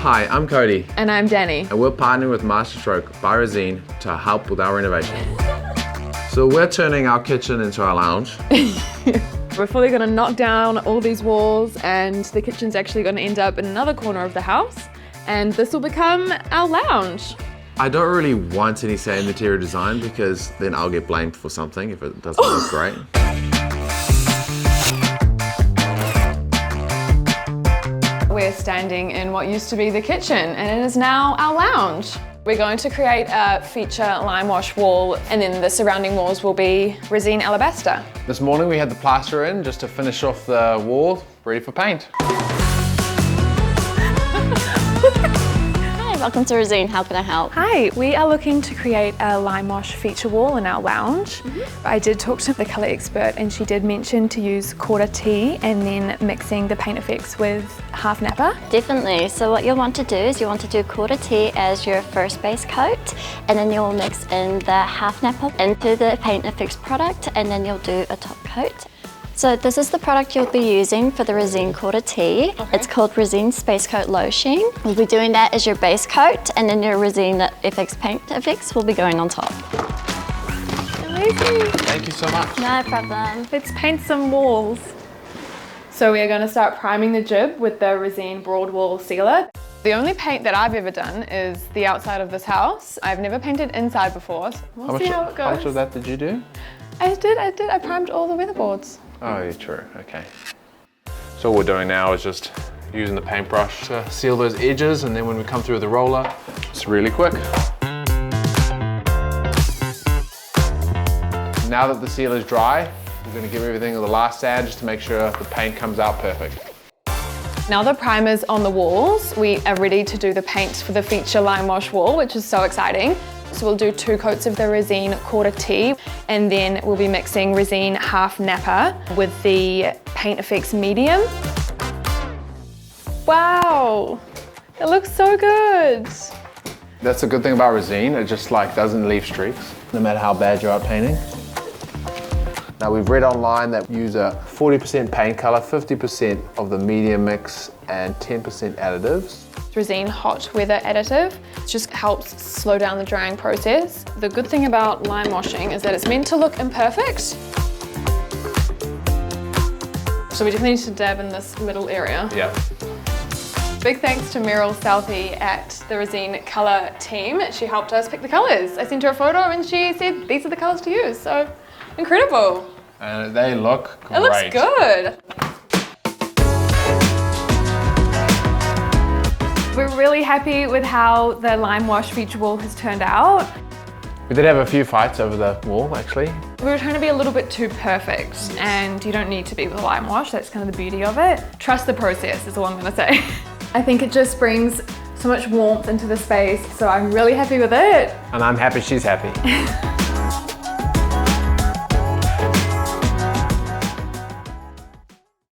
Hi, I'm Cody. And I'm Dani. And we're partnering with MasterStroke by Resene to help with our renovation. So we're turning our kitchen into our lounge. We're fully gonna knock down all these walls, and the kitchen's actually gonna end up in another corner of the house, and this will become our lounge. I don't really want any say in interior design because then I'll get blamed for something if it doesn't look great. We're standing in what used to be the kitchen, and it is now our lounge. We're going to create a feature limewash wall, and then the surrounding walls will be Resene Alabaster. This morning we had the plaster in just to finish off the wall, ready for paint. Hi, welcome to Resene. How can I help? Hi, we are looking to create a limewash feature wall in our lounge. I did talk to the colour expert, and she did mention to use Quarter Tea and then mixing the paint effects with half Napa. Definitely. So what you'll want to do is you want to do Quarter Tea as your first base coat, and then you'll mix in the half Napa into the paint effects product, and then you'll do a top coat. So this is the product you'll be using for the Resene Quarter Tea. Okay. It's called Resene Space Coat Low Sheen. We'll be doing that as your base coat, and then your Resene FX paint effects will be going on top. Amazing. Thank you so much. No problem. Let's paint some walls. So we are going to start priming the jib with the Resene Broad Wall Sealer. The only paint that I've ever done is the outside of this house. I've never painted inside before, so we'll see how it goes. How much of that did you do? I did. I primed all the weatherboards. Oh, yeah, true, okay. So what we're doing now is just using the paintbrush to seal those edges, and then when we come through with the roller, it's really quick. Now that the seal is dry, we're going to give everything the last sand just to make sure the paint comes out perfect. Now the primer's on the walls, we are ready to do the paint for the feature limewash wall, which is so exciting. So we'll do 2 coats of the Resene Quarter Tea, and then we'll be mixing Resene half Napa with the paint effects medium. Wow, it looks so good. That's the good thing about Resene, it just doesn't leave streaks, no matter how bad you're at painting. Now we've read online that use a 40% paint color, 50% of the medium mix, and 10% additives. Resene hot weather additive. It just helps slow down the drying process. The good thing about lime washing is that it's meant to look imperfect. So we definitely need to dab in this middle area. Yeah. Big thanks to Meryl Southey at the Resene Colour team. She helped us pick the colours. I sent her a photo and she said these are the colours to use, so incredible. And they look great. It looks good. We're really happy with how the limewash feature wall has turned out. We did have a few fights over the wall, actually. We were trying to be a little bit too perfect, and you don't need to be with limewash. That's kind of the beauty of it. Trust the process is all I'm gonna say. I think it just brings so much warmth into the space, so I'm really happy with it. And I'm happy she's happy.